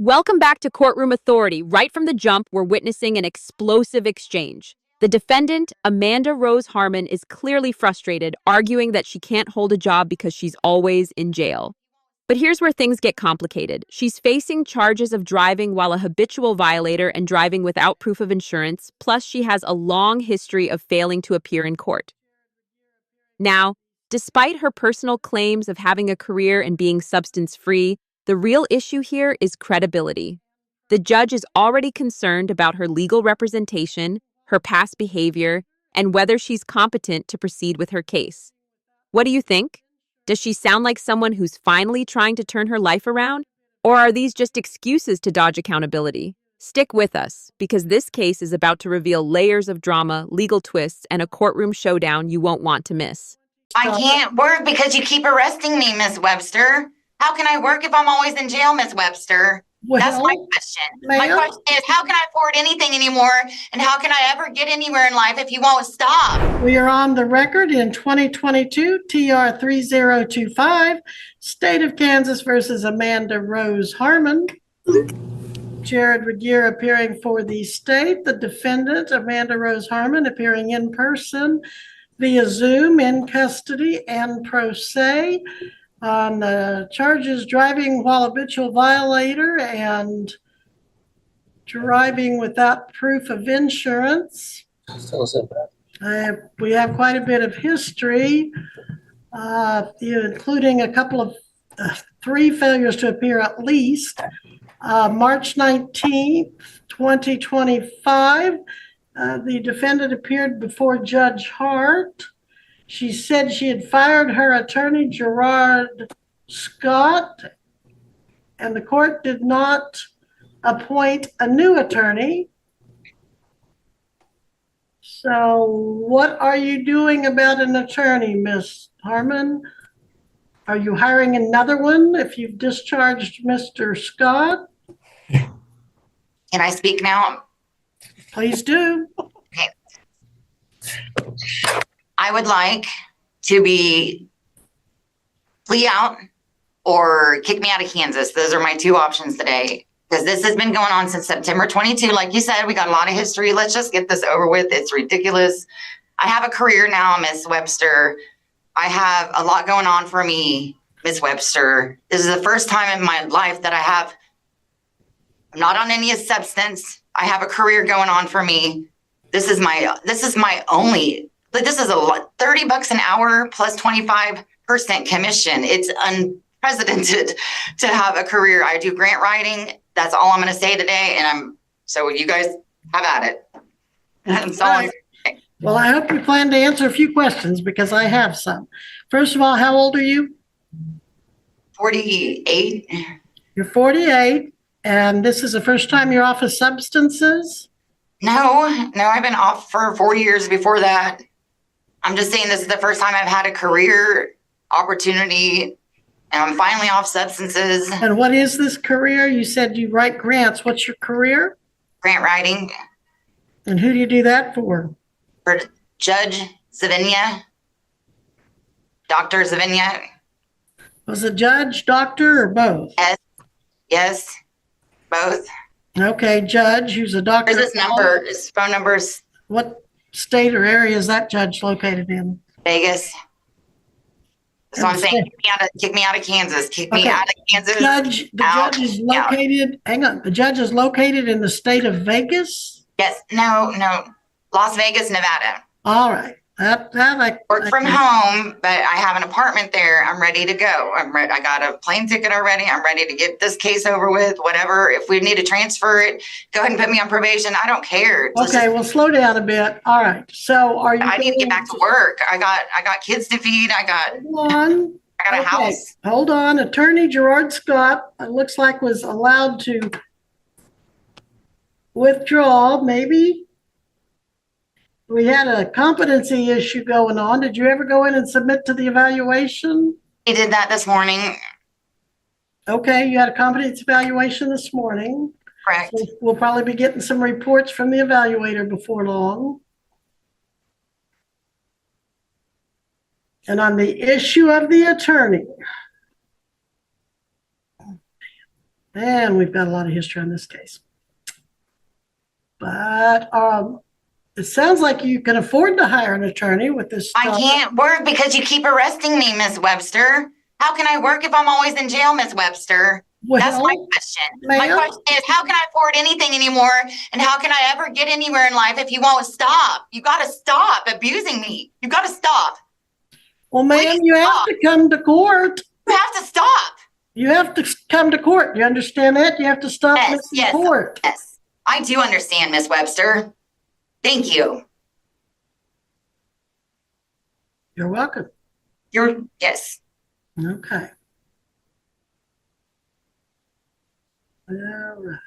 Welcome back to Courtroom Authority. Right from the jump, we're witnessing an explosive exchange. The defendant, Amanda Rose Harmon, is clearly frustrated, arguing that she can't hold a job because she's always in jail. But here's where things get complicated. She's facing charges of driving while a habitual violator and driving without proof of insurance, plus she has a long history of failing to appear in court. Now, despite her personal claims of having a career and being substance-free, the real issue here is credibility. The judge is already concerned about her legal representation, her past behavior, and whether she's competent to proceed with her case. What do you think? Does she sound like someone who's finally trying to turn her life around? Or are these just excuses to dodge accountability? Stick with us, because this case is about to reveal layers of drama, legal twists, and a courtroom showdown you won't want to miss. I can't work because you keep arresting me, Miss Webster. How can I work if I'm always in jail, Miss Webster? Well, that's my question. My question is, how can I afford anything anymore? And how can I ever get anywhere in life if you won't stop? We are on the record in 2022, TR 3025, State of Kansas versus Amanda Rose Harmon. Jared Regier appearing for the state. The defendant, Amanda Rose Harmon, appearing in person via Zoom, in custody, and pro se. On charges driving while habitual violator and driving without proof of insurance. We have quite a bit of history, including a couple of 3 failures to appear at least. March 19th, 2025, the defendant appeared before Judge Hart. She said she had fired her attorney, Gerard Scott, and the court did not appoint a new attorney. So what are you doing about an attorney, Ms. Harmon? Are you hiring another one if you've discharged Mr. Scott? Can I speak now? Please do. Okay. I would like to be plea out or kick me out of Kansas. Those are my 2 options today, because this has been going on since September 22. Like you said, we got a lot of history. Let's just get this over with. It's ridiculous. I have a career now, Miss Webster. I have a lot going on for me, Miss Webster. This is the first time in my life that I'm not on any substance. I have a career going on for me. This is my only. But this is a lot, $30 an hour plus 25% commission. It's unprecedented to have a career. I do grant writing. That's all I'm going to say today. And so you guys have at it. That's all I'm saying. Well, I hope you plan to answer a few questions because I have some. First of all, how old are you? 48. You're 48. And this is the first time you're off of substances? No, I've been off for 4 years before that. I'm just saying this is the first time I've had a career opportunity, and I'm finally off substances. And what is this career? You said you write grants. What's your career? Grant writing. And who do you do that for? For Judge Zavinia, Dr. Zavinia. Was it judge, doctor, or both? Yes, both. Okay, judge, who's a doctor. Where's his number? His phone number's what state or area is that judge located in? Vegas. So I'm saying, kick me out of Kansas. Kick me out of Kansas. The judge is located. Hang on. The judge is located in the state of Vegas. Yes. No. Las Vegas, Nevada. All right. I work from home, but I have an apartment there. I'm ready to go. I got a plane ticket already. I'm ready to get this case over with. Whatever. If we need to transfer it, go ahead and put me on probation. I don't care. Okay, well, slow down a bit. All right. So are you? I need to get back to work. I got kids to feed. I got a house. Hold on. Attorney Gerard Scott, it looks like, was allowed to withdraw. Maybe. We had a competency issue going on. Did you ever go in and submit to the evaluation? He did that this morning. Okay, you had a competency evaluation this morning. Correct. So we'll probably be getting some reports from the evaluator before long. And on the issue of the attorney, And we've got a lot of history on this case. But it sounds like you can afford to hire an attorney with this I stuff. can't work because you keep arresting me, Miss Webster. How can I work if I'm always in jail, Miss Webster? That's my question. My ma'am, question is, how can I afford anything anymore? And how can I ever get anywhere in life if you won't stop? You got to stop abusing me. You got to stop. well, ma'am, you have to come to court. You have to stop. You have to come to court. You understand that? You have to stop missing court. Yes, I do understand, Miss Webster. Thank you. You're welcome. Yes. Okay. All right.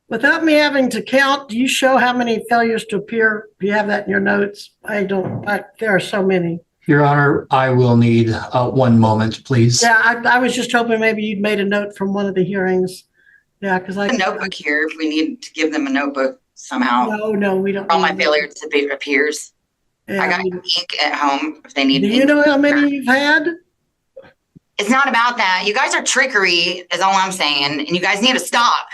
Without me having to count, do you show how many failures to appear? Do you have that in your notes? I don't. There are so many. Your Honor, I will need 1 moment, please. Yeah, I was just hoping maybe you'd made a note from one of the hearings. Yeah, because A notebook here if we need to give them a notebook somehow. No, we don't. All my failures to appears. Yeah, I got ink at home if they need. Do you know how many you've had? It's not about that. You guys are trickery, is all I'm saying, and you guys need to stop.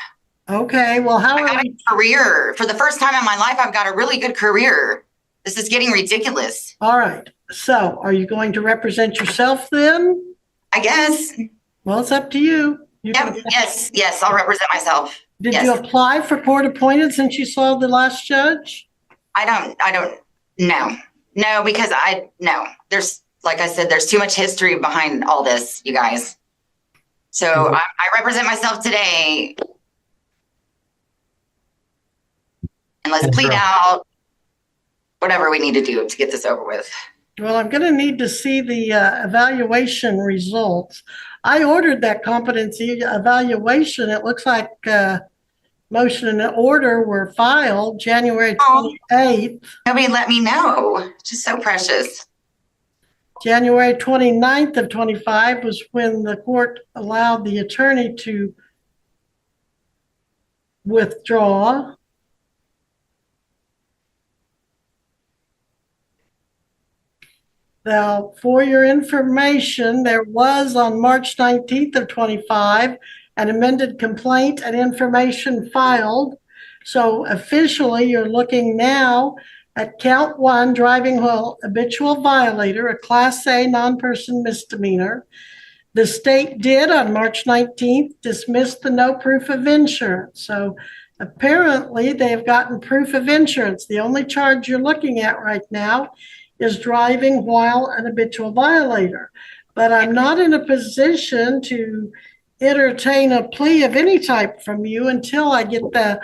Okay, well, how I are got we? a career. For the first time in my life, I've got a really good career. This is getting ridiculous. All right. So, are you going to represent yourself then? I guess. Well, it's up to you. Yep. Yes, I'll represent myself. Did Yes. you apply for court appointed since you saw the last judge? I don't no, because there's, like I said, there's too much history behind all this, you guys. So I represent myself today. And let's plead out whatever we need to do to get this over with. Well, I'm going to need to see the evaluation results. I ordered that competency evaluation. It looks like motion and order were filed January 28th. Nobody let me know. Just so precious. January 29th of 25 was when the court allowed the attorney to withdraw. Now, for your information, there was on March 19th of 25 an amended complaint and information filed. So officially, you're looking now at count 1, driving while habitual violator, a Class A non-person misdemeanor. The state did on March 19th dismiss the no proof of insurance. So apparently, they've gotten proof of insurance. The only charge you're looking at right now is driving while an habitual violator. But I'm not in a position to entertain a plea of any type from you until I get the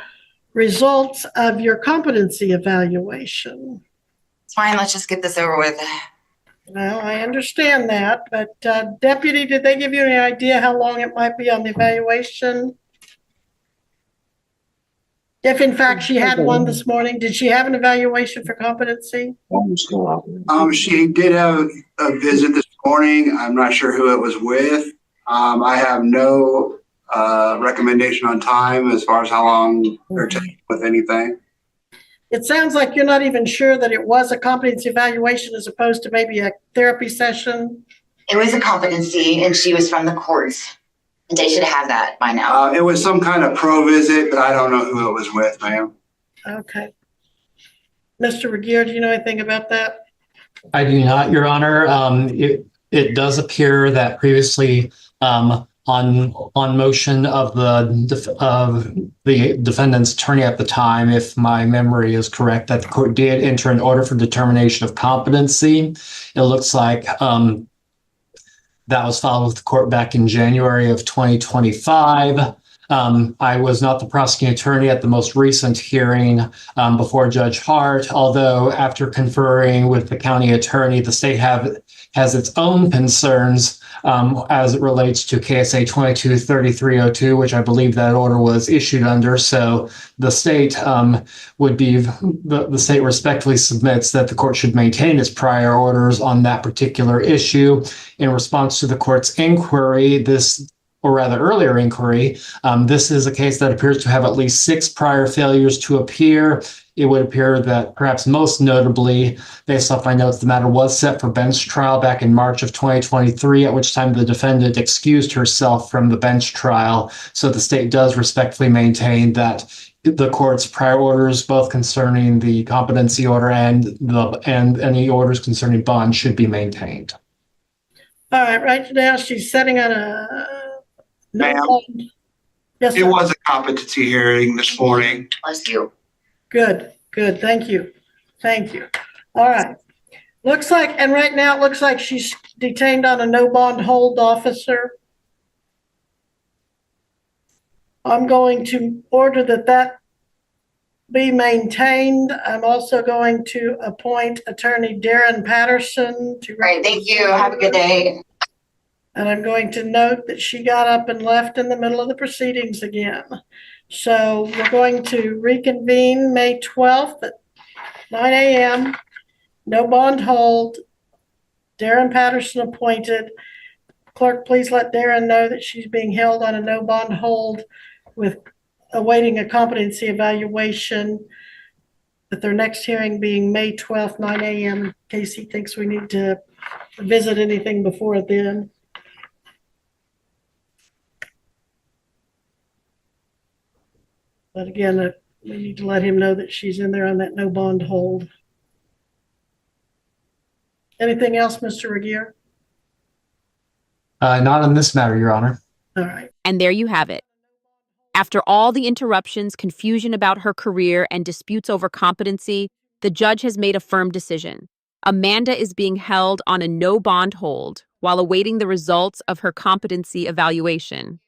results of your competency evaluation. It's fine. Let's just get this over with. Well, I understand that, but Deputy, did they give you any idea how long it might be on the evaluation? If in fact she had one this morning, did she have an evaluation for competency? She did have a visit this morning. I'm not sure who it was with. I have no recommendation on time as far as how long they're taking with anything. It sounds like you're not even sure that it was a competency evaluation as opposed to maybe a therapy session. It was a competency, and she was from the courts. They should have that by now. It was some kind of pro visit, but I don't know who it was with, ma'am. Okay. Mr. Regier, do you know anything about that? I do not, Your Honor. It does appear that previously on motion of the defendant's attorney at the time, if my memory is correct, that the court did enter an order for determination of competency. It looks like that was filed with the court back in January of 2025. I was not the prosecuting attorney at the most recent hearing before Judge Hart, although after conferring with the county attorney, the state has its own concerns as it relates to KSA 223302, which I believe that order was issued under. So the state the state respectfully submits that the court should maintain its prior orders on that particular issue. In response to the court's inquiry, this or rather earlier inquiry. This is a case that appears to have at least 6 prior failures to appear. It would appear that perhaps most notably, based off my notes, the matter was set for bench trial back in March of 2023, at which time the defendant excused herself from the bench trial. So the state does respectfully maintain that the court's prior orders, both concerning the competency order and any orders concerning bond, should be maintained. All right, right now she's sitting on a. Ma'am? Yes, It sir. was a competency hearing this morning. Bless you. Good, good. Thank you. Thank you. All right. Looks like, and right now it looks like she's detained on a no bond hold, officer. I'm going to order that be maintained. I'm also going to appoint Attorney Darren Patterson to. All right, thank you. Have a good day. And I'm going to note that she got up and left in the middle of the proceedings again. So we're going to reconvene May 12th at 9 a.m. No bond hold. Darren Patterson appointed. Clerk, please let Darren know that she's being held on a no bond hold with awaiting a competency evaluation, at their next hearing being May 12th, 9 a.m. in case he thinks we need to visit anything before then. But again, we need to let him know that she's in there on that no bond hold. Anything else, Mr. Regier? Not on this matter, Your Honor. All right. And there you have it. After all the interruptions, confusion about her career, and disputes over competency, the judge has made a firm decision. Amanda is being held on a no bond hold while awaiting the results of her competency evaluation.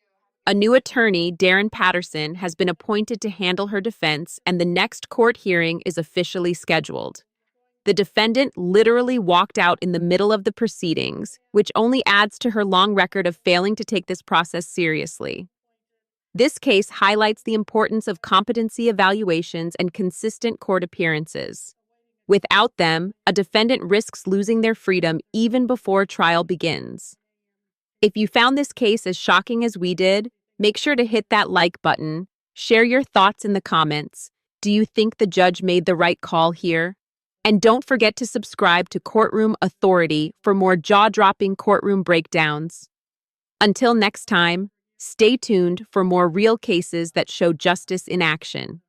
A new attorney, Darren Patterson, has been appointed to handle her defense, and the next court hearing is officially scheduled. The defendant literally walked out in the middle of the proceedings, which only adds to her long record of failing to take this process seriously. This case highlights the importance of competency evaluations and consistent court appearances. Without them, a defendant risks losing their freedom even before trial begins. If you found this case as shocking as we did, make sure to hit that like button. Share your thoughts in the comments. Do you think the judge made the right call here? And don't forget to subscribe to Courtroom Authority for more jaw-dropping courtroom breakdowns. Until next time, stay tuned for more real cases that show justice in action.